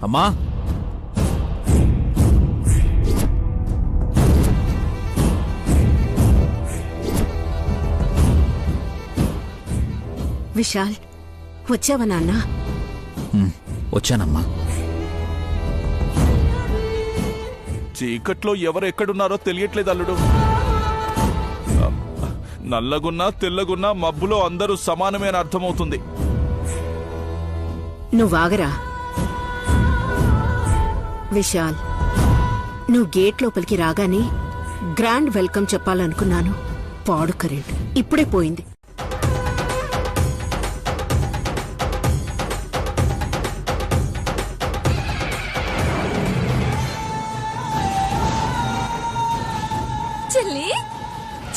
అమ్మా విశాల్, వచ్చావా నాన్న? వచ్చానమ్మా. చీకట్లో ఎవరెక్కడున్నారో తెలియట్లేదు అల్లుడు. నల్లగున్నా తెల్లగున్నా మబ్బులో అందరూ సమానమే అని అర్థమవుతుంది. నువ్వాగరా విశాల్. నువ్వు గేట్ లోపలికి రాగానే గ్రాండ్ వెల్కమ్ చెప్పాలనుకున్నాను. పాడు కరెంట్ ఇప్పుడే పోయింది.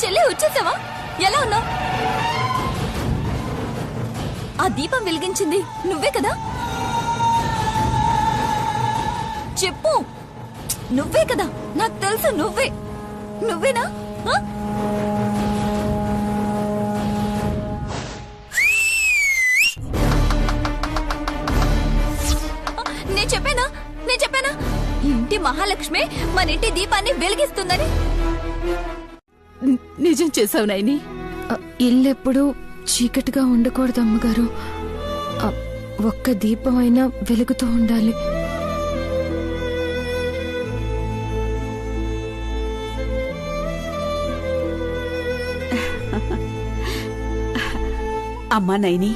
చెల్లి వచ్చేసావా? ఎలా ఉన్నావు? ఆ దీపం వెలిగించింది నువ్వే కదా? చెప్పు, నువ్వే కదా? నాకు తెలుసు నువ్వేనా? నేను చెప్పానా ఇంటి మహాలక్ష్మి మన ఇంటి దీపాన్ని వెలిగిస్తుందని? నిజం చేశావు నైని. ఇల్లెప్పుడు చీకటిగా ఉండకూడదు అమ్మగారు. ఒక్క దీపం అయినా వెలుగుతూ ఉండాలి. అమ్మా నైని,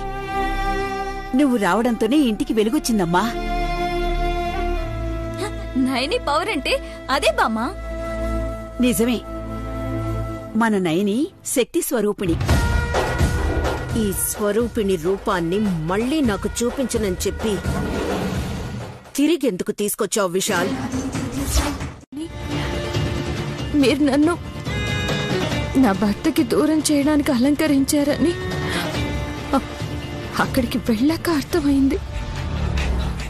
నువ్వు రావడంతోనే ఇంటికి వెలుగొచ్చిందమ్మా. నైని పవర్ అంటే అదే బామ్మా. నిజమే, మన నైని శక్తి స్వరూపిణి. ఈ స్వరూపిణి రూపాన్ని మళ్ళీ నాకు చూపించనని చెప్పి తిరిగెందుకు తీసుకొచ్చావు విశాల్? మీరు నన్ను నా భర్తకి దూరం చేయడానికి అలంకరించారని అక్కడికి వెళ్ళాక అర్థమైంది.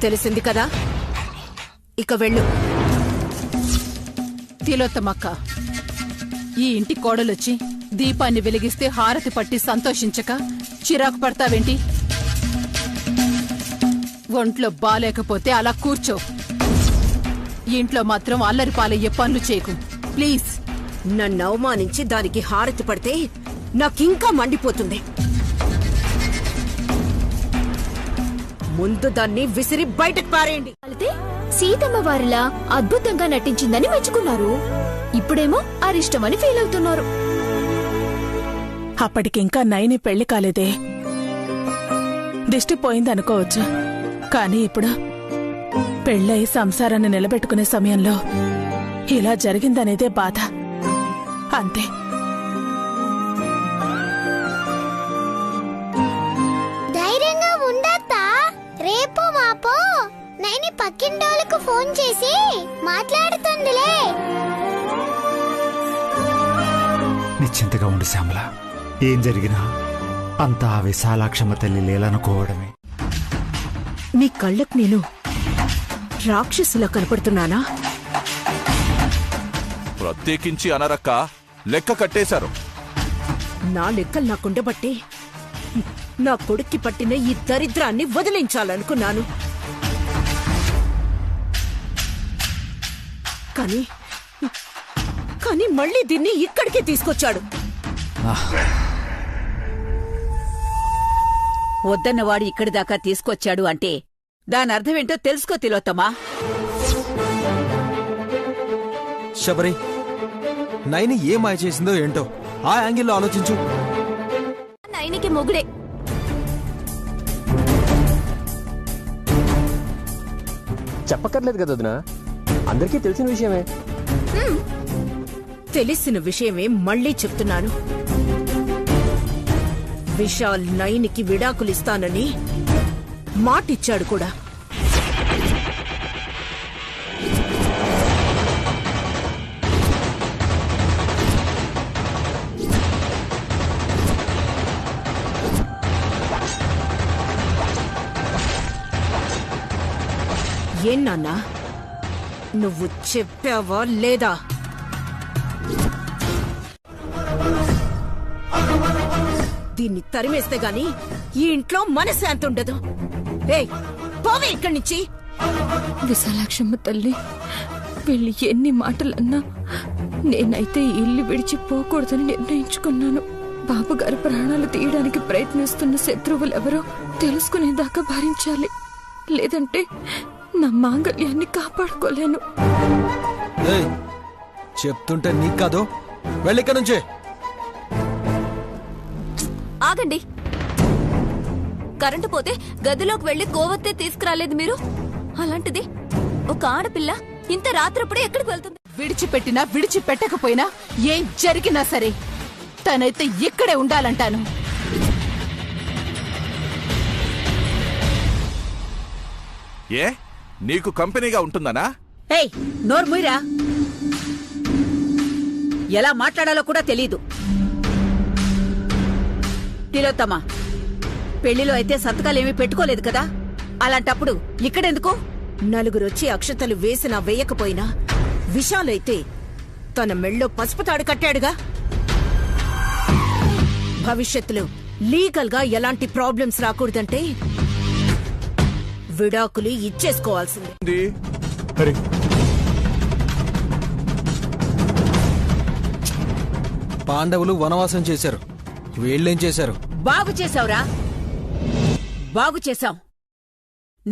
తెలిసింది కదా, ఇక వెళ్ళు. తిలోత్తమక్క, ఈ ఇంటి కోడలొచ్చి దీపాన్ని వెలిగిస్తే హారతి పట్టి సంతోషించక చిరాకు పడతావేంటి? ఒంట్లో బాలేకపోతే అలా కూర్చో. ఇంట్లో మాత్రం అల్లరి పాలయ్యే పనులు చేయకు ప్లీజ్. నన్ను అవమానించి దానికి హారతి పడితే నాకింకా మండిపోతుంది. ముందు దాన్ని విసిరి బయటకు పారేయండి. సీతమ్మ వారిలా అద్భుతంగా నటించిందని మెచ్చుకున్నారు. ఇప్పుడేమో అరిష్టమని ఫీల్ అవుతున్నారు. అప్పటికింకా నైని పెళ్లి కాలేదే, దిష్టి పోయిందనుకోవచ్చు. కానీ ఇప్పుడు పెళ్ళై సంసారాన్ని నిలబెట్టుకునే సమయంలో ఇలా జరిగిందనేదే బాధ. అంతే. ధైర్యంగా ఉండత్తా. రేపు మాపో నైని పక్కింటోళ్ళకు ఫోన్ చేసి మాట్లాడుతుందిలే. నిశ్చింతగా ఉండు శ్యామల. ఏం జరిగినా అంతా విశాలాక్షమ్మ తల్లి లేలనుకోవడమే. నీ కళ్ళకు నేను రాక్షసులా కనపడుతున్నానా? ప్రత్యేకించి అనరక్క, లెక్క కట్టేశారు. నా లెక్కలు నాకుండబట్టి నా కొడుక్కి పట్టిన ఈ దరిద్రాన్ని వదిలించాలనుకున్నాను. కానీ మళ్ళీ దీన్ని ఇక్కడికి తీసుకొచ్చాడు. వద్దన్నవాడు ఇక్కడి దాకా తీసుకొచ్చాడు అంటే దాని అర్థమేంటో తెలుసుకో తిలోత్తమా. శబరి, నైని ఏ మాయ చేసిందో ఏంటో ఆ యాంగిల్లో ఆలోచించు. నైనికి మొగుడే. చెప్పక్కర్లేదు కదా వదినా, అందరికీ తెలిసిన విషయమే. తెలిసిన విషయమే మళ్ళీ చెప్తున్నాను. విశాల్ నైనికి విడాకులిస్తానని మాటిచ్చాడు కూడా. ఏం నాన్నా, నువ్వు చెప్పావా లేదా? దీన్ని తరిమేస్తే గాని ఈ ఇంట్లో మనశ్శాంతి ఉండదు. ఏయ్, పోవే ఇక్కడి నుంచి. విశాలాక్షమ్మ తల్లి వీళ్ళు ఎన్ని మాటలన్నా నేనైతే ఈ ఇల్లు విడిచిపోకూడదని నిర్ణయించుకున్నాను. బాబుగారి ప్రాణాలు తీయడానికి ప్రయత్నిస్తున్న శత్రువులెవరో తెలుసుకునేదాకా భరించాలి. లేదంటే నా మాంగళ్యాన్ని కాపాడుకోలేను. ఏయ్, చెప్తుంటే నీకు కాదు, వెళ్ళిక్క నుంచే. ఆగండి. కరెంటు పోతే గదిలోకి వెళ్లి కోవత్తే తీసుకురాలేదు మీరు. అలాంటిది ఒక ఆడపిల్ల ఇంత రాత్రప్పుడే ఎక్కడికి వెళ్తుంది? విడిచిపెట్టినా విడిచిపెట్టకపోయినా ఏం జరిగినా సరే తనైతే ఇక్కడే ఉండాలంటాను. ఏ నీకు కంపెనీగా ఉంటుందనా? ఏయ్, నోర్ముయిరా. ఎలా మాట్లాడాలో కూడా తెలీదు. తిలోత్తమా, పెళ్లిలో అయితే సంతకాలేమీ పెట్టుకోలేదు కదా, అలాంటప్పుడు ఇక్కడెందుకు? నలుగురొచ్చి అక్షతలు వేసినా వేయకపోయినా విశాలైతే తన మెళ్ళో పసుపు తాడు కట్టాడుగా. భవిష్యత్తులో లీగల్ గా ఎలాంటి ప్రాబ్లమ్స్ రాకూడదంటే విడాకులు ఇచ్చేసుకోవాల్సింది. అరే పాండవులు వనవాసం చేశారు, వీళ్ళేం చేశారు? బాగు చేశావురా, బాగు చేశాం.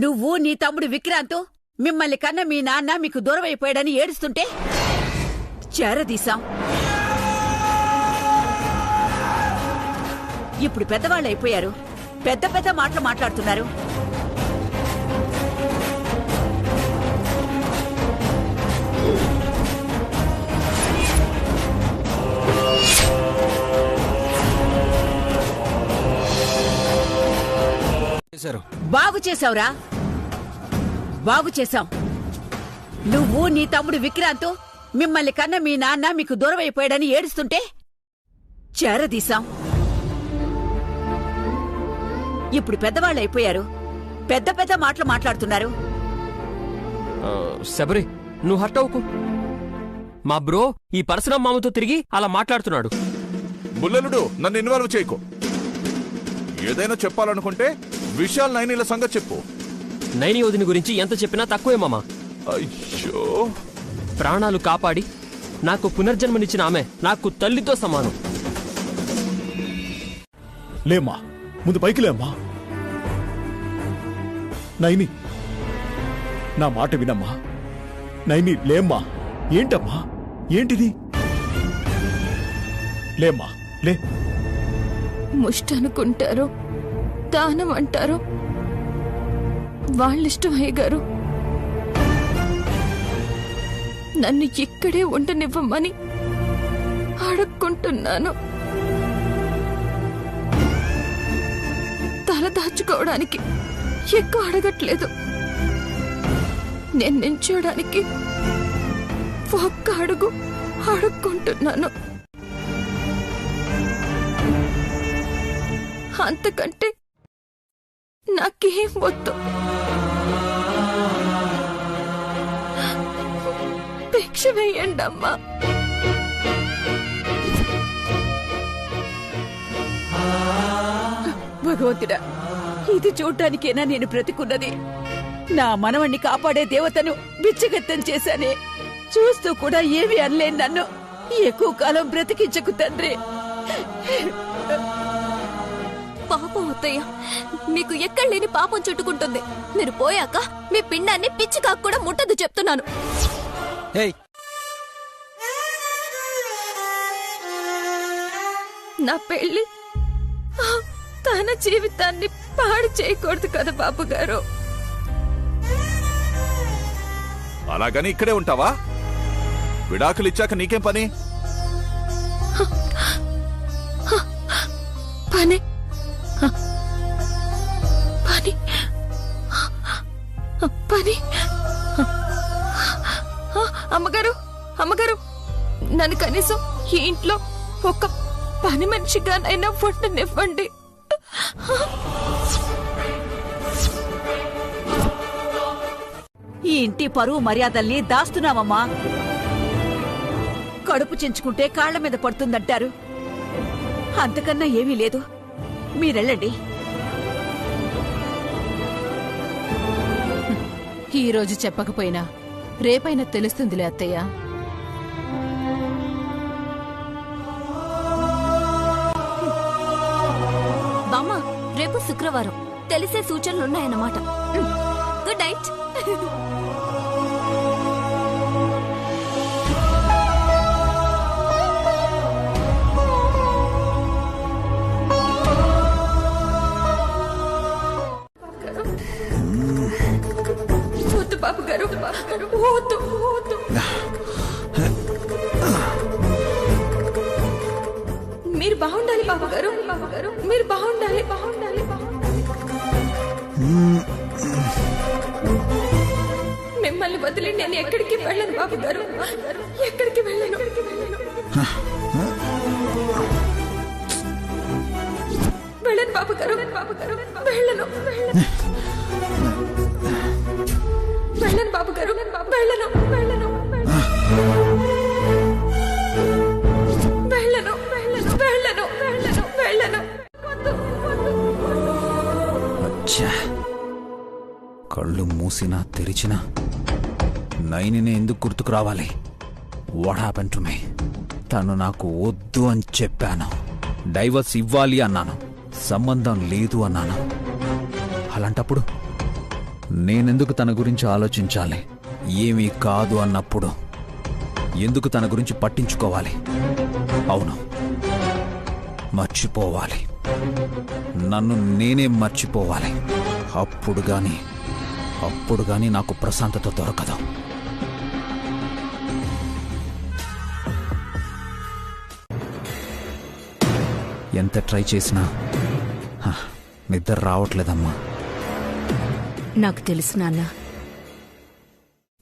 నువ్వు నీ తమ్ముడు విక్రాంత్ మిమ్మల్ని కన్న మీ నాన్న మీకు దూరమైపోయాడని ఏడుస్తుంటే చేరదీశాం. ఇప్పుడు పెద్దవాళ్ళు అయిపోయారు, పెద్ద పెద్ద మాటలు మాట్లాడుతున్నారు. బాగు చేశావురా, బాగు చేశాం. నువ్వు నీ తమ్ముడు విక్రాంత్ మిమ్మల్ని కన్న మీ నాన్న మీకు దూరమైపోయాడని ఏడుస్తుంటే చేరదీశాం. ఇప్పుడు పెద్దవాళ్ళు అయిపోయారు, పెద్ద పెద్ద మాటలు మాట్లాడుతున్నారు. శబరి, నువ్వు హర్ట్ అవ్వకు. మా బ్రో ఈ పరశురాం మామతో తిరిగి అలా మాట్లాడుతున్నాడు. బుల్లెలుడు, నన్ను ఇన్వాల్వ్ చేయకు. ఏదైనా చెప్పాలనుకుంటే విశాల్ నైనీల సంగతి చెప్పు. నైని వదిని గురించి ఎంత చెప్పినా తక్కువే మామ. అయ్యో, ప్రాణాలు కాపాడి నాకు పునర్జన్మనిచ్చిన ఆమె నాకు తల్లితో సమానం. లేమ్మా, ముందు పైకి లేమ్మా. నైని, నా మాట వినమ్మా. నైని, లేమ్మా. ఏంటమ్మా, ఏంటిది? లేమ్మా, లే. ముష్టి అనుకుంటారు, దానం అంటారు, వాళ్ళిష్టం అయ్యగారు. నన్ను ఇక్కడే ఉండనివ్వమని అడుక్కుంటున్నాను. తల దాచుకోవడానికి ఎక్కువ అడగట్లేదు. నేను నించోడానికి ఒక్క అడుగు అడుక్కుంటున్నాను. అంతకంటే నాకేం వద్దు. భిక్ష వేయండి అమ్మా. భగవంతుడా, ఇది చూడ్డానికేనా నేను బ్రతికున్నది? నా మనవణ్ణి కాపాడే దేవతను బిచ్చగత్తం చేశానే. చూస్తూ కూడా ఏమీ అనలేని నన్ను ఎక్కువ కాలం బ్రతికించకు తండ్రి. పాపం అత్తయ్య, మీకు ఎక్కడ లేని పాపం చుట్టుకుంటుంది. మీరు పోయాక మీ పిండాన్ని పిచ్చి కాకు కూడా ముట్టదు చెప్తున్నాను. ఏయ్, నా పెళ్లి తన జీవితాన్ని పాడు చేయకూడదు కదా బాబు గారు. అలాగని ఇక్కడే ఉంటావా? విడాకులు ఇచ్చాక నీకేం పని? పని పని పని. అమ్మగారు, అమ్మగారు, నన్ను కనీసం ఈ ఇంట్లో ఒక పని మనిషిగానైనా వండనివ్వండి. ఈ ఇంటి పరువు మర్యాదల్ని దాస్తున్నావమ్మా. కడుపు చించుకుంటే కాళ్ల మీద పడుతుందంటారు. అంతకన్నా ఏమీ లేదు. మీరెళ్ళండి. ఈ రోజు చెప్పకపోయినా రేపైనా తెలుస్తుందిలే అత్తయ్య. బామ్మ, రేపు శుక్రవారం, తెలిసే సూచనలున్నాయన్నమాట. Good night. వద్దు బాబు గారు, వద్దు వద్దు. మీరు బాగుండాలి బాబు గారు, మీరు బాగుండాలి, బాగుండాలి, బాగుండాలి. మిమ్మల్ని వదిలి నేను ఎక్కడికి వెళ్ళను బాబు గారు, ఎక్కడికి వెళ్ళను. వెళ్ళను బాబు గారు, వెళ్ళను, వెళ్ళను బాబు గారు, వెళ్ళను, వెళ్ళను, వెళ్ళను, వెళ్ళను, వెళ్ళను, వెళ్ళను. అచ్చా, కళ్ళు మూసినా తెరిచినా నైనినే ఎందుకు గుర్తుకు రావాలి? What happen to me? తను నాకు వద్దు అని చెప్పాను, డైవర్స్ ఇవ్వాలి అన్నాను, సంబంధం లేదు అన్నాను. అలాంటప్పుడు నేనెందుకు తన గురించి ఆలోచించాలి? ఏమీ కాదు అన్నప్పుడు ఎందుకు తన గురించి పట్టించుకోవాలి? అవును, మర్చిపోవాలి. నన్ను నేనే మర్చిపోవాలి. అప్పుడు గాని నాకు ప్రశాంతత దొరకదు. ఎంత ట్రై చేసినా నిద్ర రావట్లేదమ్మా. నాకు తెలుసు నాన్న,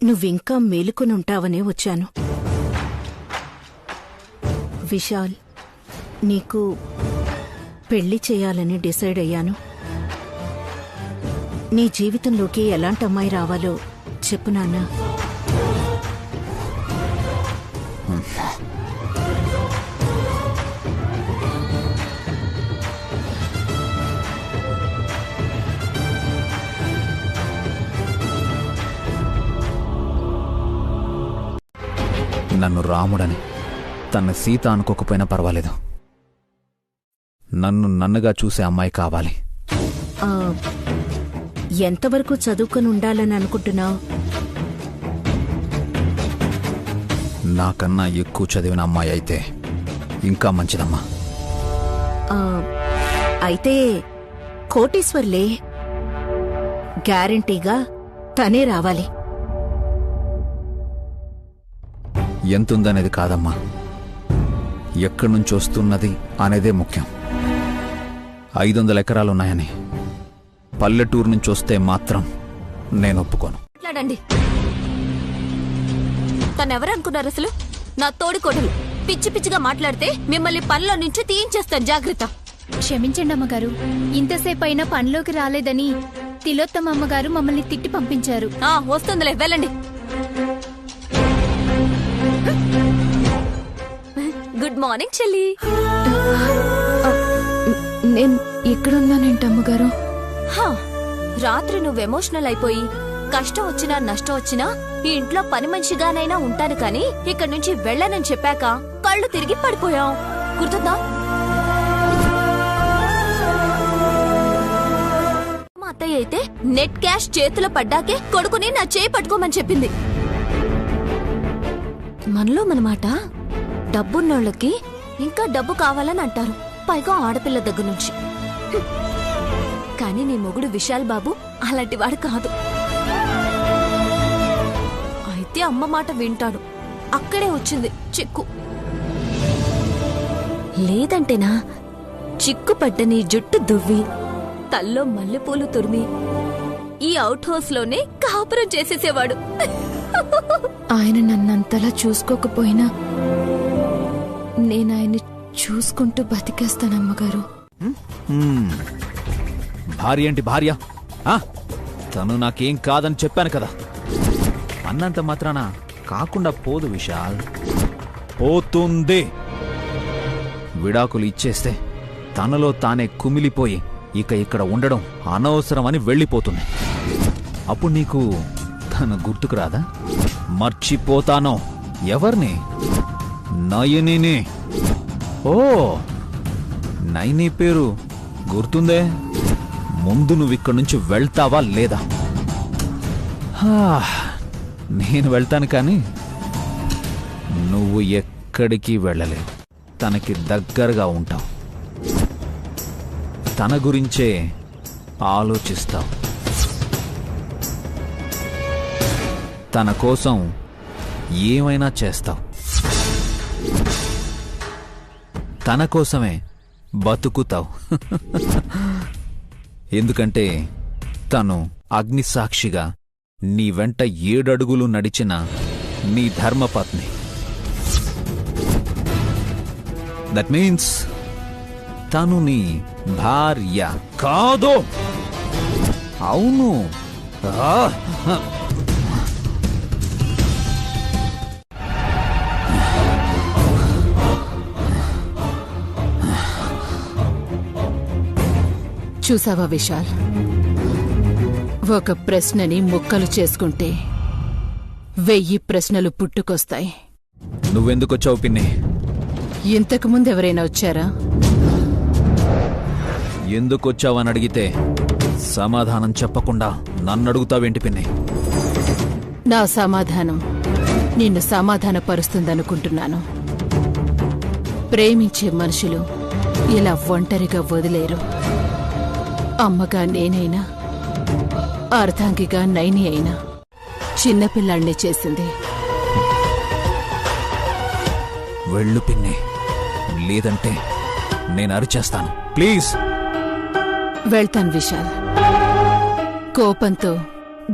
నువ్వింకా మేలుకొని ఉంటావనే వచ్చాను. విశాల్, నీకు పెళ్లి చేయాలని డిసైడ్ అయ్యాను. నీ జీవితంలోకి ఎలాంటి అమ్మాయి రావాలో చెప్పు నాన్న. నన్ను రాముడని, తన సీత అనుకోకపోయినా పర్వాలేదు. నన్నుగా చూసే అమ్మాయి కావాలి. ఎంతవరకు చదువుకొని ఉండాలని అనుకుంటున్నావు? నాకన్నా ఎక్కువ చదివిన అమ్మాయి అయితే ఇంకా మంచిదమ్మా. అయితే కోటీశ్వర్లే, గ్యారంటీగా తనే రావాలి. ఎంతుందనేది కాదమ్మా, ఎక్కడి నుంచి వస్తున్నది అనేదే ముఖ్యం. 500 ఎకరాలున్నాయని పల్లెటూరు నుంచి వస్తే మాత్రం నేను ఒప్పుకోను. మాట్లాడండి. తనెవరనుకున్నారు అసలు? నా తోడికోడలు. పిచ్చి పిచ్చిగా మాట్లాడితే మిమ్మల్ని పనిలో నుంచి తీయించేస్తాను, జాగ్రత్త. క్షమించండి అమ్మగారు, ఇంతసేపు అయినా పనిలోకి రాలేదని తిలోత్తమ అమ్మగారు మమ్మల్ని తిట్టి పంపించారు. వస్తుందిలే, వెళ్ళండి. గుడ్ మార్నింగ్ చెల్లి. నేను ఇక్కడున్నానేంటి అమ్మగారు? రాత్రి నువ్వు ఎమోషనల్ అయిపోయి కష్టం వచ్చినా నష్టం వచ్చినా ఈ ఇంట్లో పని మనిషిగానైనా ఉంటాను కానీ ఇక్కడి నుంచి వెళ్ళనని చెప్పాక కళ్ళు తిరిగి పడిపోయావు, గుర్తుందా? మా అత్తయ్య అయితే నెట్ క్యాష్ చేతిలో పడ్డాకే కొడుకుని నా చేయి పట్టుకోమని చెప్పింది. మనలో మనమాట, డబ్బున్నోళ్ళకి ఇంకా డబ్బు కావాలని అంటారు, పైగా ఆడపిల్ల దగ్గర నుంచి. కానీ నీ మొగుడు విశాల్ బాబు అలాంటివాడు కాదు. అయితే అమ్మ మాట వింటాడు. అక్కడే వచ్చింది చిక్కు. లేదంటేనా చిక్కు పడ్డ నీ జుట్టు దువ్వి తల్లో మల్లెపూలు తురిమి ఈ అవుట్ హౌస్ లోనే కాపురం చేసేసేవాడు. ఆయన నన్నంతలా చూసుకోకపోయినా నేను ఆయన్ని చూసుకుంటూ బతికేస్తానమ్మగారు. భార్య ఏంటి భార్య? తను నాకేం కాదని చెప్పాను కదా. అన్నంత మాత్రాన కాకుండా పోదు విశాల్, పోతుంది. విడాకులు ఇచ్చేస్తే తనలో తానే కుమిలిపోయి ఇక ఇక్కడ ఉండడం అనవసరమని వెళ్ళిపోతుంది. అప్పుడు నీకు నన్ను గుర్తుకు రాదా? మర్చిపోతాను. ఎవరిని? నయనిని. ఓ, నైని పేరు గుర్తుందే. ముందు నువ్విక్కడి నుంచి వెళ్తావా లేదా? నేను వెళ్తాను, కానీ నువ్వు ఎక్కడికి వెళ్ళలేవు. తనకి దగ్గరగా ఉంటావు, తన గురించే ఆలోచిస్తావు, తన కోసం ఏమైనా చేస్తావు, తన కోసమే బతుకుతావు. ఎందుకంటే తను అగ్నిసాక్షిగా నీ వెంట 7 అడుగులు నడిచిన నీ ధర్మపత్ని. దట్ మీన్స్ తను నీ భార్య కాదు. అవును. చూసావా విశాల్, ఒక ప్రశ్నని ముక్కలు చేసుకుంటే 1000 ప్రశ్నలు పుట్టుకొస్తాయి. నువ్వెందుకొచ్చావు పిన్ని? ఇంతకుముందు ఎవరైనా వచ్చారా? ఎందుకొచ్చావని అడిగితే సమాధానం చెప్పకుండా నన్నడుగుతావేంటి పిన్ని? నా సమాధానం నిన్ను సమాధానపరుస్తుందనుకుంటున్నాను. ప్రేమించే మనుషులు ఇలా ఒంటరిగా వదిలేరు. అమ్మగా నేనైనా, అర్ధాంగిగా నైని అయినా చిన్నపిల్లాడినే చేసింది. వెళ్ళు పిన్ని, లేదంటే నేను అరిచేస్తాను. ప్లీజ్. వెళ్తాను విశాల్. కోపంతో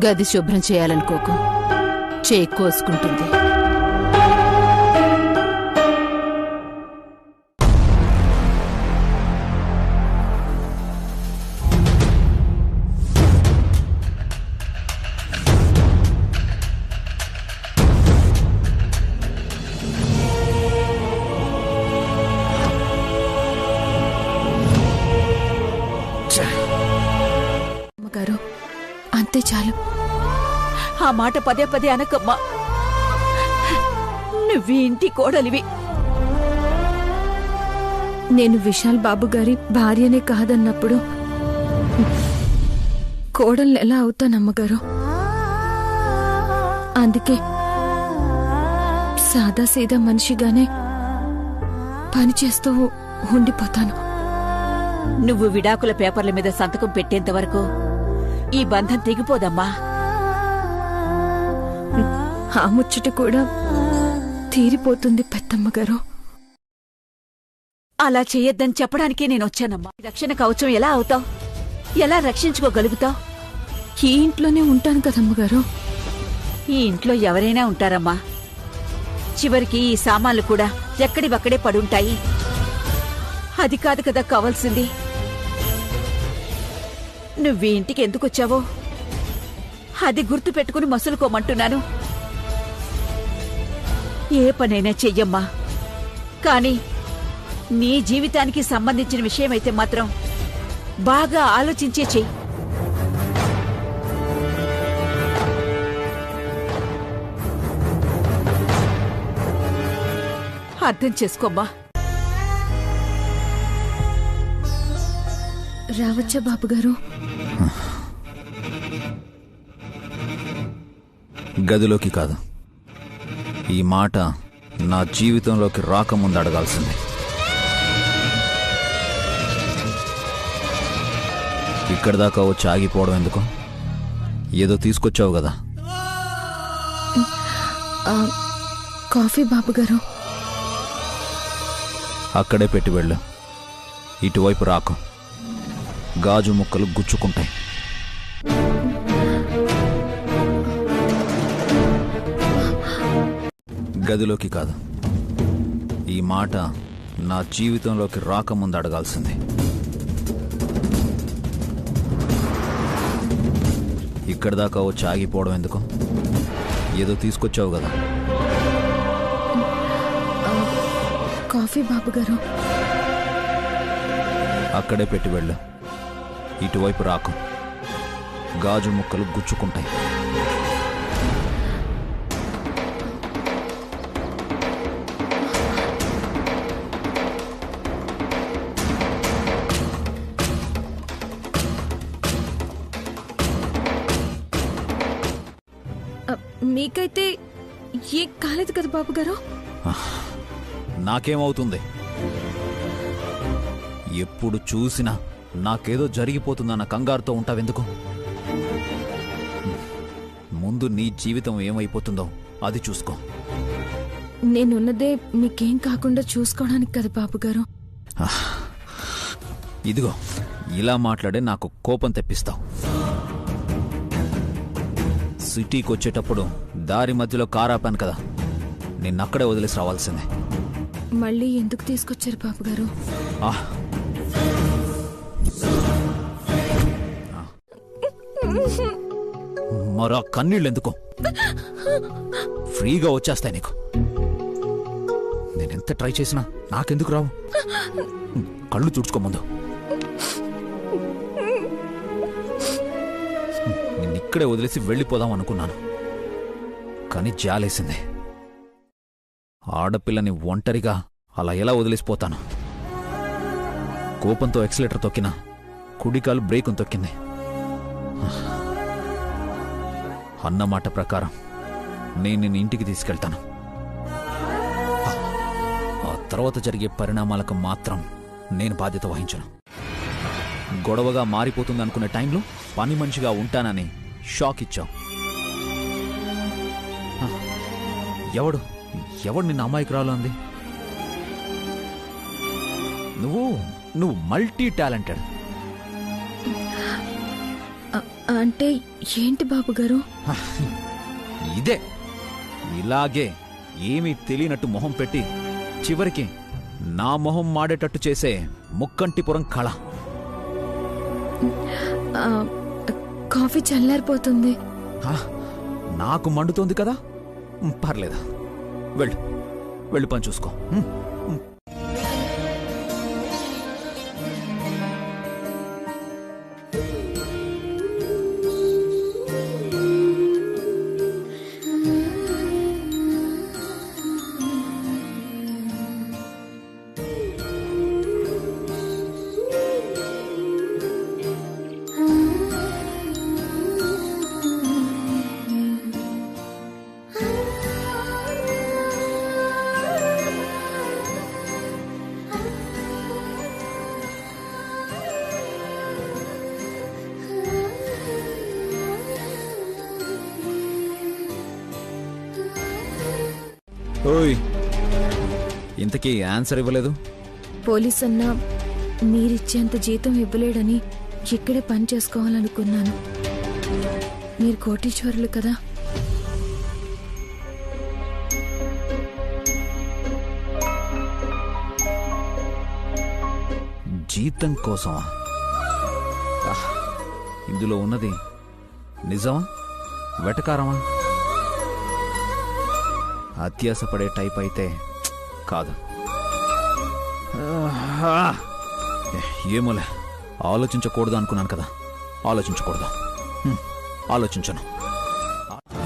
గది శుభ్రం చేయాలనుకోకు, చేయి కోసుకుంటుంది. అంతే చాలు. ఆ మాట పదే పదే అనకమ్మా. నువ్వు ఇంటి కోడలివి. నేను విశాల్ బాబు గారి భార్యనే కాదన్నప్పుడు కోడల్ని ఎలా అవుతానమ్మగారు? అందుకే సాదాసీదా మనిషిగానే పని చేస్తూ ఉండిపోతాను. నువ్వు విడాకుల పేపర్ల మీద సంతకం పెట్టేంత వరకు ఈ బంధం తెగిపోదమ్మా. ఆ ముచ్చట కూడా తీరిపోతుంది పెద్దమ్మగారు. అలా చెయ్యొద్దని చెప్పడానికే నేనొచ్చానమ్మా. రక్షణ కవచం ఎలా అవుతావు? ఎలా రక్షించుకోగలుగుతావు? ఈ ఇంట్లోనే ఉంటాను కదమ్మగారు. ఈ ఇంట్లో ఎవరైనా ఉంటారమ్మా. చివరికి ఈ సామాన్లు కూడా ఎక్కడివక్కడే పడుంటాయి. అది కాదు కదా కావాల్సింది. నువ్వీ ఇంటికి ఎందుకొచ్చావో అది గుర్తు పెట్టుకుని మసులుకోమంటున్నాను. ఏ పనైనా చెయ్యమ్మా, కానీ నీ జీవితానికి సంబంధించిన విషయమైతే మాత్రం బాగా ఆలోచించే చెయ్యి. అర్థం చేసుకోమ్మా. రావచ్చా బాబుగారు? గదిలోకి కాదు, ఈ మాట నా జీవితంలోకి రాకముందు అడగాల్సింది. ఇక్కడి దాకా వచ్చి ఆగిపోవడం ఎందుకు? ఏదో తీసుకొచ్చావు కదా. కాఫీ బాబుగారు. అక్కడే పెట్టి వెళ్ళు. ఇటువైపు రాకు, గాజు ముక్కలు గుచ్చుకుంటాయి. గదిలోకి కాదు, ఈ మాట నా జీవితంలోకి రాకముందు అడగాల్సింది. ఇక్కడి దాకా వచ్చి ఆగిపోవడం ఎందుకు? ఏదో తీసుకొచ్చావు కదా. కాఫీ బాబుగారు. అక్కడే పెట్టి వెళ్ళు. ఇటువైపు రాకు, గాజు ముక్కలు గుచ్చుకుంటాయి. మీకైతే ఏం కాలేదు కదా బాబు గారు? నాకేమవుతుంది? ఎప్పుడు చూసినా నాకేదో జరిగిపోతుందన్న కంగారుతో ఉంటావెందుకు? ముందు నీ జీవితం ఏమైపోతుందో అది చూసుకో. నేనున్నదే మీకేం కాకుండా చూసుకోవడానికి కదా బాబు గారు. ఇదిగో ఇలా మాట్లాడే నాకు కోపం తెప్పిస్తావు. సిటీకి వచ్చేటప్పుడు దారి మధ్యలో కారు ఆపాను కదా, నిన్నక్కడే వదిలేసి రావాల్సిందే. మళ్ళీ ఎందుకు తీసుకొచ్చారు బాబు గారు? మరో కన్నీళ్ళు ఎందుకు? ఫ్రీగా వచ్చేస్తాయి నీకు. నేనెంత ట్రై చేసినా నాకెందుకు రావు? కళ్ళు తుడుచుకో ముందు. నిన్నిక్కడే వదిలేసి వెళ్ళిపోదాం అనుకున్నాను, కానీ జాలేసింది. ఆడపిల్లని ఒంటరిగా అలా ఎలా వదిలేసిపోతాను? కోపంతో ఎక్సిలేటర్ తొక్కినా కుడికాలు బ్రేక్ తొక్కింది. అన్నమాట ప్రకారం నేను నిన్ను ఇంటికి తీసుకెళ్తాను. ఆ తర్వాత జరిగే పరిణామాలకు మాత్రం నేను బాధ్యత వహించను. గొడవగా మారిపోతుంది అనుకునే టైంలో పని మనిషిగా ఉంటానని షాక్ ఇచ్చావు. ఎవడు నిన్న అమాయకురాలు అంది? నువ్వు మల్టీ టాలెంటెడ్. అంటే ఏంటి బాబు గారు? ఇదే ఇలాగే ఏమీ తెలియనట్టు మొహం పెట్టి చివరికి నా మొహం మాడేటట్టు చేసే ముక్కంటిపురం కళ. కాఫీ చల్లారిపోతుంది. నాకు మండుతోంది కదా, పర్లేదు, వెళ్ళు పని చూసుకో. ఓయ్, ఇంతకీ ఆన్సర్ ఇవ్వలేదు? పోలీస్ అన్నా మీరిచ్చేంత జీతం ఇవ్వలేడని ఇక్కడే పని చేసుకోవాలనుకున్నాను. మీరు కోటీశ్వరులు కదా. జీతం కోసమా? ఇందులో ఉన్నది నిజమా వెటకారమా? అత్యాసపడే టైప్ అయితే కాదు. ఏమోలే, ఆలోచించకూడదు అనుకున్నాను కదా, ఆలోచించకూడదు. ఆలోచించను.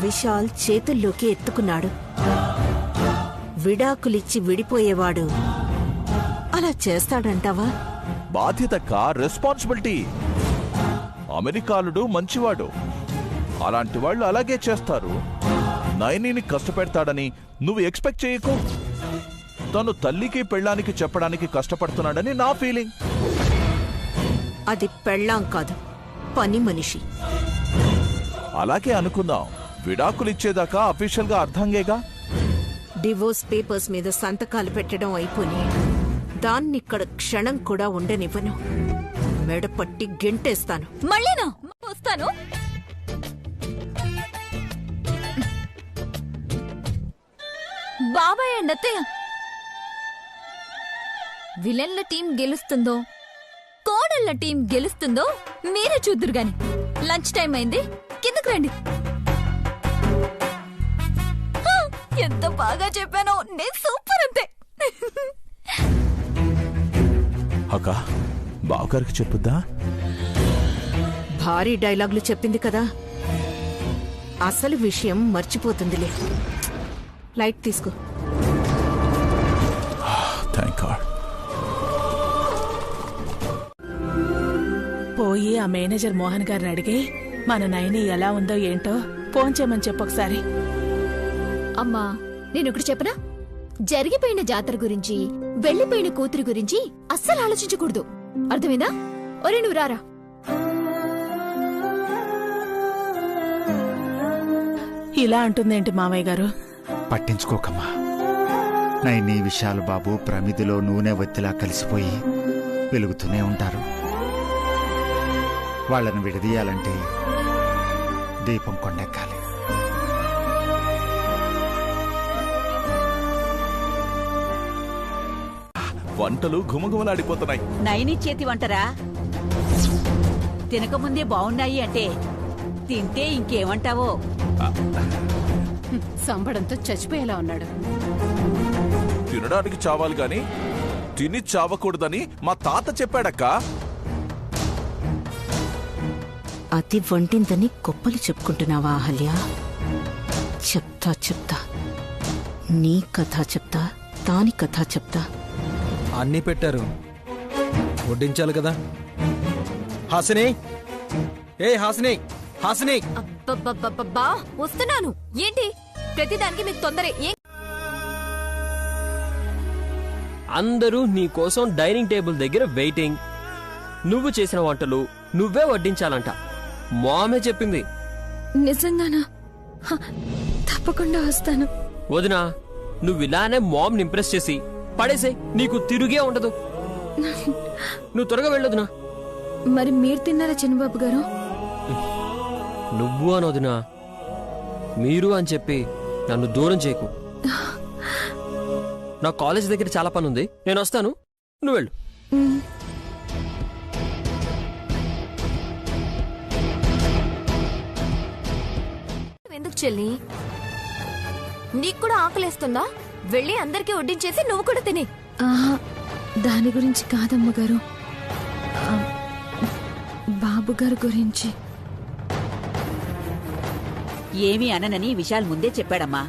విశాల్ చేతుల్లోకి ఎత్తుకున్నాడు. విడాకులిచ్చి విడిపోయేవాడు అలా చేస్తాడంటావా? బాధ్యతక్క, రెస్పాన్సిబిలిటీ. అమెరికాలుడు మంచివాడు, అలాంటి వాళ్ళు అలాగే చేస్తారు. నయనిని కష్టపెడతాడని నువ్వు ఎక్స్పెక్ట్ చేయకు. తను తల్లికి పెళ్ళానికి చెప్పడానికి కష్టపడుతున్నాడని నా ఫీలింగ్. అది పెళ్ళాం కాదు, పని మనిషి. అలాగే అనుకుందాం. విడాకులిచ్చేదాకా అఫీషియల్ గా అర్థంగేగా. డివోర్స్ పేపర్స్ మీద సంతకాలు పెట్టడం అయిపోయి దాన్నిక్కడ క్షణం కూడా ఉండనివ్వను. మెడపట్టి గెంటేస్తాను. మళ్ళీనా వస్తాను. బాబాయ్ అండ్ అత్తయ్య, విలన్ల టీం గెలుస్తుందో కోడళ్ల టీం గెలుస్తుందో మీరే చూద్దురు గాని. లంచ్ టైం అయింది, కిందకు రండి. ఎంత బాగా చెప్పానో, నేను సూపర్ అంతే. అక్క, బావగారికి చెప్పుద్దా? భారీ డైలాగులు చెప్పింది కదా, అసలు విషయం మర్చిపోతుందిలే. లైట్ తీసుకో. Thank God. పోయి ఆ మేనేజర్ మోహన్ గారిని అడిగి మన నయని ఎలా ఉందో ఏంటో ఫోన్ చేయమని చెప్పొకసారి. అమ్మా నేనొకటి చెప్పనా, జరిగిపోయిన జాతర గురించి వెళ్లిపోయిన కూతురు గురించి అస్సలు ఆలోచించకూడదు, అర్థమైందా? ఒరే నువ్వు రారా. ఇలా అంటుందేంటి మామయ్య గారు? పట్టించుకోకమ్మా. నైని విశాల్ బాబు ప్రమిదిలో నూనె ఒత్తిలా కలిసిపోయి వెలుగుతూనే ఉంటారు. వాళ్ళని విడదీయాలంటే దీపం కొండెక్కాలి. వంటలు ఘుమఘుమలాడిపోతున్నాయి. నైని చేతి వంటరా? తినకముందే బాగున్నాయి అంటే తింటే ఇంకేమంటావో. సంబడంతో చచ్చిపోయేలా ఉన్నాడు. తినడానికి చావాలి గాని తిని చావకూడదని మా తాత చెప్పాడక్క. అతి వంటిందని గొప్పలు చెప్పుకుంటున్నావా అహల్య? చెప్తా నీ కథ చెప్తా, దాని కథ చెప్తా. అన్నీ పెట్టారు, వడ్డించాలి కదా. హాసిని, ఏ హాసిని, హాసిని. అబ్బబ్బబ్బబ్బా, వస్తున్నాను. ఏంటి ప్రతిదానికి మీకు తొందరే? అందరూ నీ కోసం డైనింగ్ టేబుల్ దగ్గర వెయిటింగ్. నువ్వు చేసిన వంటలు నువ్వే వడ్డించాలంట. మామే చెప్పింది. నిజంగానా? తప్పకుండా వస్తాను. వదినా, నువ్విలానే మామ్ని ఇంప్రెస్ చేసి పడేసే, నీకు తిరుగే ఉండదు. నువ్వు త్వరగా వెళ్ళొద్దునా. మరి మీరు తిన్నారా చిన్నబాబు గారు? నువ్వు అనొదినా, మీరు అని చెప్పి నన్ను దూరం చేయకు. నా కాలేజ్ దగ్గర చాలా పని ఉంది, నేను వస్తాను, నువ్వు వెళ్ళు. ఎందుకు చెల్లి, నీకు కూడా ఆకలేస్తుందా? వెళ్ళి అందరికీ వడ్డించేసి నువ్వు కూడా తినే. దాని గురించి కాదమ్మ గారు, బాబు గారి గురించి. ఏమీ అననని విశాల్ ముందే చెప్పాడమ్మా.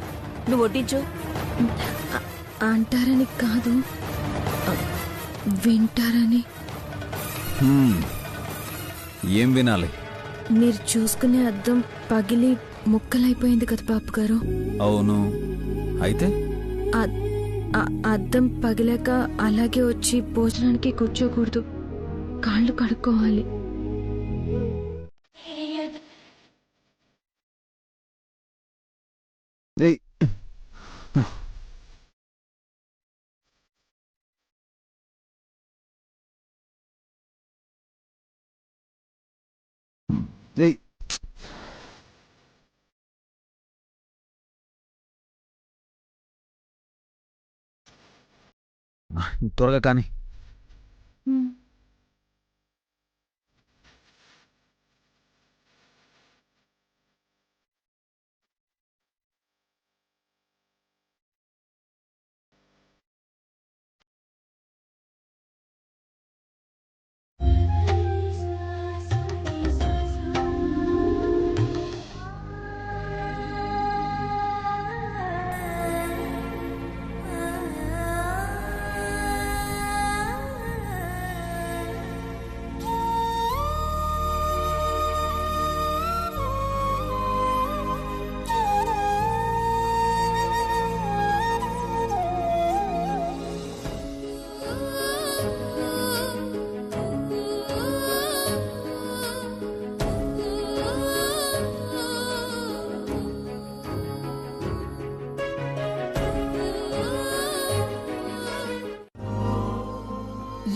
నువ్వు వడ్డించు. అంటారని కాదు, వింటారని. ఏం వినాలి? మీరు చూసుకునే అద్దం పగిలి ముక్కలైపోయింది కదా బాబు గారు. అవును, అయితే అద్దం పగిలాక అలాగే వచ్చి భోజనానికి కూర్చోకూడదు, కాళ్ళు కడుక్కోవాలి. త్వరగా కానీ.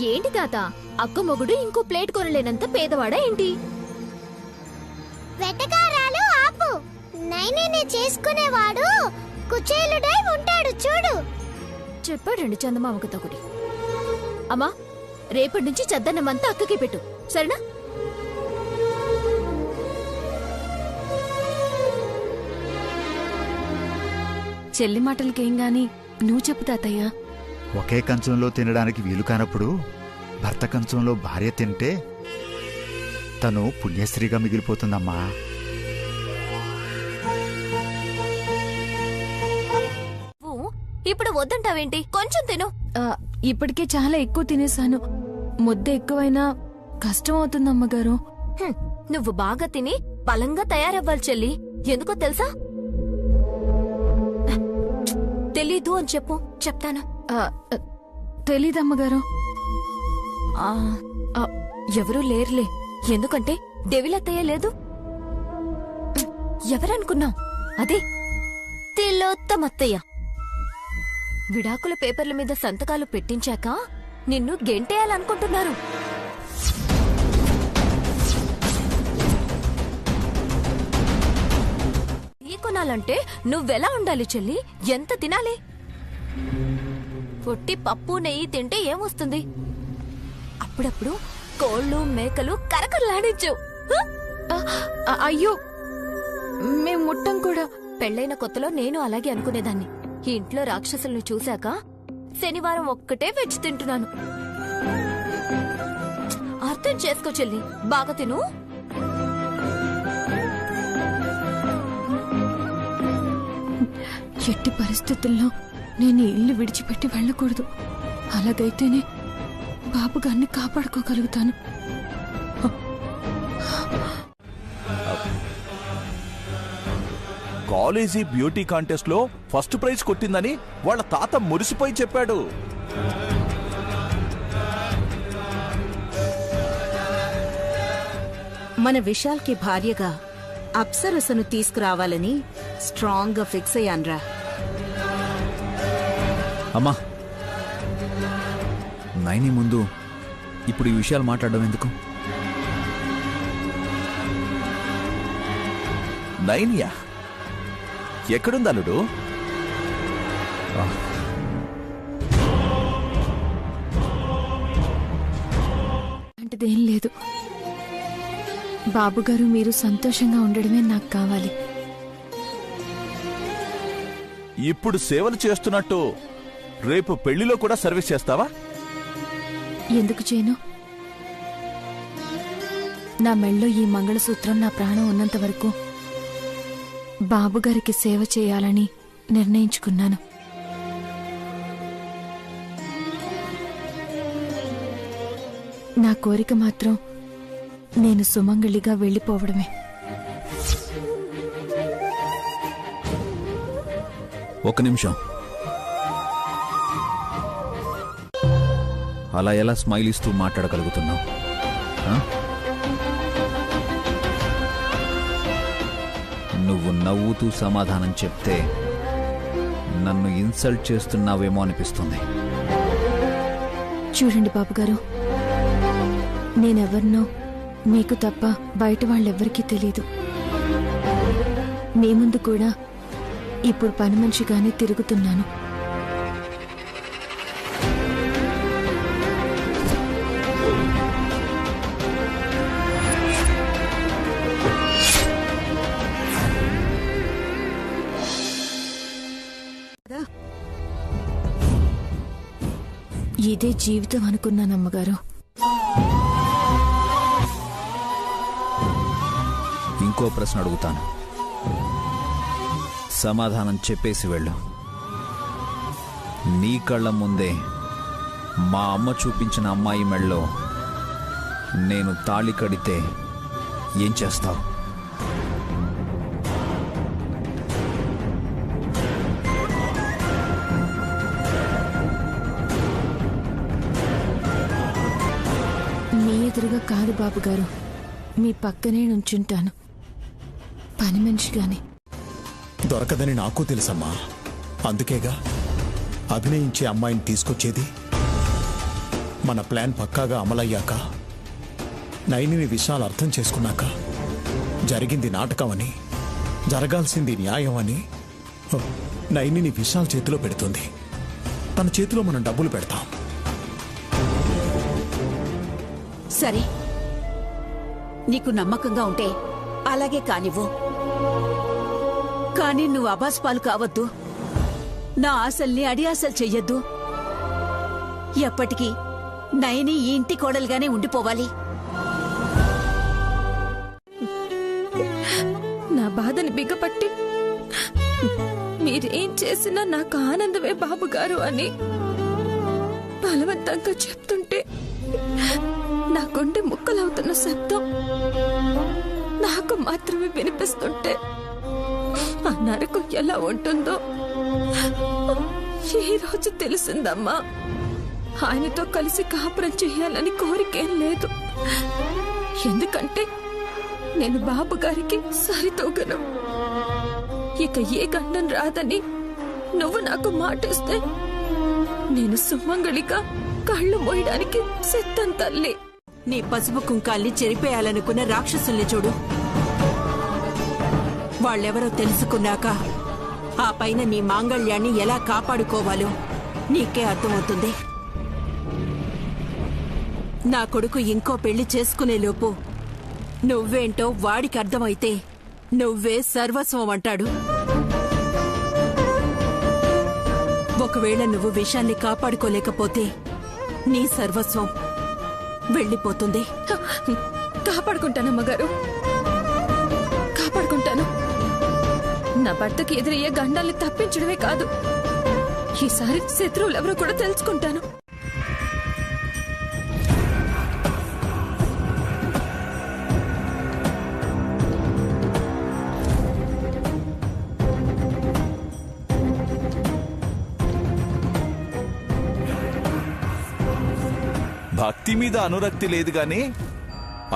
ఏంటి తాత, అక్క మొగుడు ఇంకో ప్లేట్ కొనలేనంత పేదవాడా ఏంటి? వెటకారాలు ఆపు. నైనిని చేసుకునేవాడు కుచేలుడై ఉంటాడు చూడు. చెప్పాడండి చందమామకు తగుడి. అమ్మా, రేపటి నుంచి చద్దన్నమంతా అక్కకి పెట్టు, సరేనా? చెల్లి మాటలకేం గాని నువ్వు చెప్పు తాతయ్య. ఒకే కంచంలో తినడానికి వీలు కానప్పుడు భర్త కంచంలో భార్య తింటే తను పుణ్యశ్రీగా మిగిలిపోతుందమ్మా. ఇప్పుడు వద్దంటావేంటి? కొంచెం తిను. ఇప్పటికే చాలా ఎక్కువ తినేసాను. ముద్ద ఎక్కువైనా కష్టం అవుతుంది అమ్మగారు. నువ్వు బాగా తిని బలంగా తయారవ్వాలి చెల్లి. ఎందుకో తెలుసా? తెలీదు అని చెప్పు, చెప్తాను. తెలీదమ్మగారు. ఎవరూ లేరులే, ఎందుకంటే డెవిలత్తయ్య లేదు. ఎవరనుకున్నావు? అదే తిలోత్తమత్తయ్య. విడాకుల పేపర్ల మీద సంతకాలు పెట్టించాక నిన్ను గెంటేయాలనుకుంటున్నారు. ఈ కొనాలంటే నువ్వెలా ఉండాలి చెల్లి? ఎంత తినాలి? పొట్టి పప్పు నెయ్యి తింటే ఏమొస్తుంది? అప్పుడప్పుడు కోళ్ళు మేకలు కరకరలాడించు. అయ్యో, మేం ముట్టం కూడా. పెళ్లైన కొత్తలో నేను అలాగే అనుకునేదాన్ని. ఈ ఇంట్లో రాక్షసుల్ని చూశాక శనివారం ఒక్కటే వెజ్ తింటున్నాను. అర్థం చేసుకో చెల్లి, బాగా తిను. ఎట్టి పరిస్థితుల్లో నేను ఇల్లు విడిచిపెట్టి వెళ్ళకూడదు. అలాగైతేనే బాబుగారిని కాపాడుకోగలుగుతాను. కాలేజీ బ్యూటీ కాంటెస్ట్ లో ఫస్ట్ ప్రైజ్ కొట్టిందని వాళ్ళ తాత మురిసిపోయి చెప్పాడు. మన విశాల్కి భార్యగా అప్సరసను తీసుకురావాలని స్ట్రాంగ్ గా ఫిక్స్ అయ్యాన్రా. అమ్మా, నైని ముందు ఇప్పుడు ఈ విషయాలు మాట్లాడడం ఎందుకు? నైనియా ఎక్కడుంది అల్లుడు? అంటదేం లేదు. బాబుగారు మీరు సంతోషంగా ఉండడమే నాకు కావాలి. ఇప్పుడు సేవలు చేస్తున్నట్టు రేపు పెళ్లిలో కూడా సర్వీస్ చేస్తావా? ఎందుకు చేయను? నా మెళ్ళో ఈ మంగళసూత్రం నా ప్రాణం ఉన్నంత వరకు బాబుగారికి సేవ చేయాలని నిర్ణయించుకున్నాను. నా కోరిక మాత్రం నేను సుమంగళిగా వెళ్ళిపోవడమే. ఒక నిమిషం. అలా ఎలా స్మైల్ ఇస్తూ మాట్లాడగలుగుతున్నావు? నువ్వు నవ్వుతూ సమాధానం చెప్తే నన్ను ఇన్సల్ట్ చేస్తున్నావేమో అనిపిస్తుంది. చూడండి బాబుగారు, నేనెవరినో మీకు తప్ప బయట వాళ్ళెవ్వరికీ తెలీదు. మీ ముందు కూడా ఇప్పుడు పని మనిషిగానే తిరుగుతున్నాను. ఇదే జీవితం అనుకున్నానమ్మగారు. ఇంకో ప్రశ్న అడుగుతాను, సమాధానం చెప్పేసి వెళ్ళు. నీ కళ్ళ ముందే మా అమ్మ చూపించిన అమ్మాయి మెళ్ళలో నేను తాళి కడితే ఏం చేస్తావు? మీ ఎదురుగా కాదు బాబుగారు, మీ పక్కనే నుంచుంటాను, పని మనిషిగానే. దొరకదని నాకు తెలుసమ్మా. అందుకేగా అభినయించే అమ్మాయిని తీసుకొచ్చేది. మన ప్లాన్ పక్కాగా అమలయ్యాక, నైనిని విషయాలు అర్థం చేసుకున్నాక, జరిగింది నాటకమని, జరగాల్సింది న్యాయం అని నైనిని విశాల్ చేతిలో పెడుతుంది. తన చేతిలో మనం డబ్బులు పెడతాం. సరే, నీకు నమ్మకంగా ఉంటే అలాగే కానివ్వు. కానీ నువ్వు అబాస్పాలు కావద్దు. నా ఆశల్ని అడియాసలు చెయ్యొద్దు. ఎప్పటికీ నయని ఈ ఇంటి కోడలుగానే ఉండిపోవాలి. నా బాధని బిగపట్టి మీరేం చేసినా నాకు ఆనందమే బాబుగారు అని బలవంతంగా చెప్తుంటే నా గుండె ముక్కలవుతున్న శబ్దం నాకు మాత్రమే వినిపిస్తుంటే ఆ నరకం ఎలా ఉంటుందో ఈ రోజు తెలిసిందమ్మా, ఆయనతో కలిసి కాపురం చేయాలని కోరికేం లేదు. ఎందుకంటే నేను బాబు గారికి సరితూగను. ఇక ఏ గండం రాదని నువ్వు నాకు మాటిస్తే నేను సుమంగళిగా కళ్ళు మోయడానికి సిద్ధం తల్లి. నీ పసుపు కుంకాల్ని చెరిపేయాలనుకున్న రాక్షసుల్ని చూడు. వాళ్ళెవరో తెలుసుకున్నాక ఆ పైన నీ మాంగళ్యాన్ని ఎలా కాపాడుకోవాలో నీకే అర్థమవుతుంది. నా కొడుకు ఇంకో పెళ్లి చేసుకునేలోపు నువ్వేంటో వాడికి అర్థమైతే నువ్వే సర్వస్వం అంటాడు. ఒకవేళ నువ్వు విషయాన్ని కాపాడుకోలేకపోతే నీ సర్వస్వం వెళ్ళిపోతుంది. కాపాడుకుంటానమ్మగారు, కాపాడుకుంటాను. నా భర్తకి ఎదురయ్యే గండాల్ని తప్పించడమే కాదు, ఈసారి శత్రువులెవరో కూడా తెలుసుకుంటాను. భక్తి మీద అనురక్తి లేదు గాని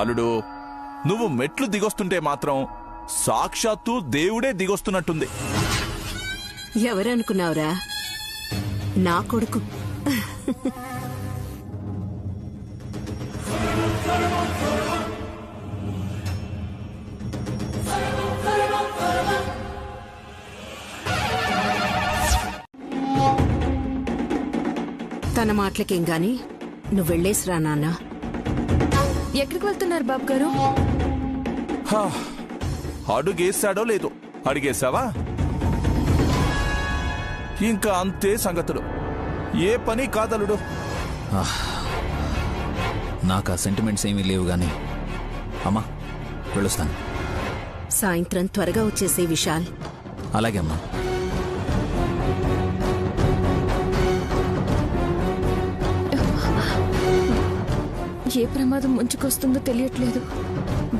అల్లుడు, నువ్వు మెట్లు దిగొస్తుంటే మాత్రం సాక్షాత్తు దేవుడే దిగొస్తున్నట్టుంది. ఎవరనుకున్నావురా? నా కొడుకు. తన మాటలకేం గాని నువ్వు వెళ్ళేసిరా నాన్న. ఎక్కడికి వెళ్తున్నారు బాబు గారు? అడుగేశాడో లేదో అడిగేశావా? ఇంకా అంతే సంగతులు. ఏ పని కాదలుడు. నాకు ఆ సెంటిమెంట్స్ ఏమీ లేవు గాని అమ్మా వెళ్ళొస్తాను. సాయంత్రం త్వరగా వచ్చేసే విశాల్. అలాగే అమ్మా. ఏ ప్రమాదం ముంచుకొస్తుందో తెలియట్లేదు.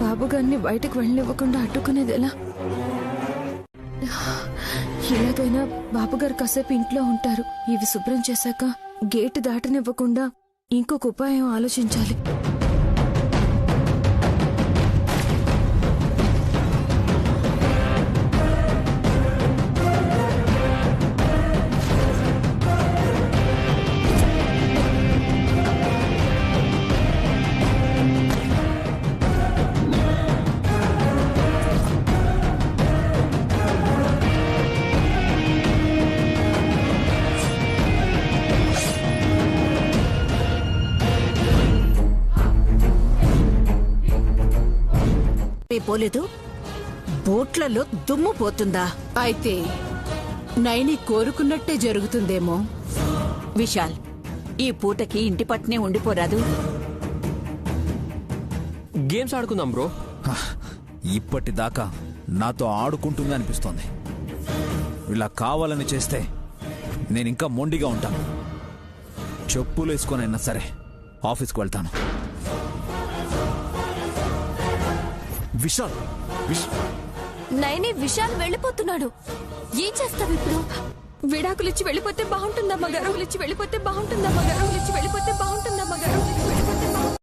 బాబుగారిని బయటకు వెళ్ళనివ్వకుండా అడ్డుకునేది ఎలా? ఎలాగైనా బాబుగారు కాసేపు ఇంట్లో ఉంటారు. ఇవి శుభ్రం చేశాక గేటు దాటనివ్వకుండా ఇంకొక ఉపాయం ఆలోచించాలి. పోలేదు, బోట్లలో దుమ్ము పోతుందా? అయితే నైని కోరుకున్నట్టే జరుగుతుందేమో. విశాల్, ఈ పూటకి ఇంటి పట్టునే ఉండిపోరాదు. గేమ్స్ ఆడుకుందాం బ్రో. ఇప్పటిదాకా నాతో ఆడుకుంటుంది అనిపిస్తోంది. ఇలా కావాలని చేస్తే నేనింకా మొండిగా ఉంటాను. చెప్పులు వేసుకొనైనా సరే ఆఫీస్కి వెళ్తాను. విశాల్, నైని విశాల్ వెళ్ళిపోతున్నాడు. ఏం చేస్తావు ఇప్పుడు? విడాకులిచ్చి వెళ్ళిపోతే బాగుంటుందమ్మా గారు. వెళ్ళిపోతే బాగుంటుందమ్మా గారు. వెళ్ళిపోతే బాగుంటుందమ్మా గారు.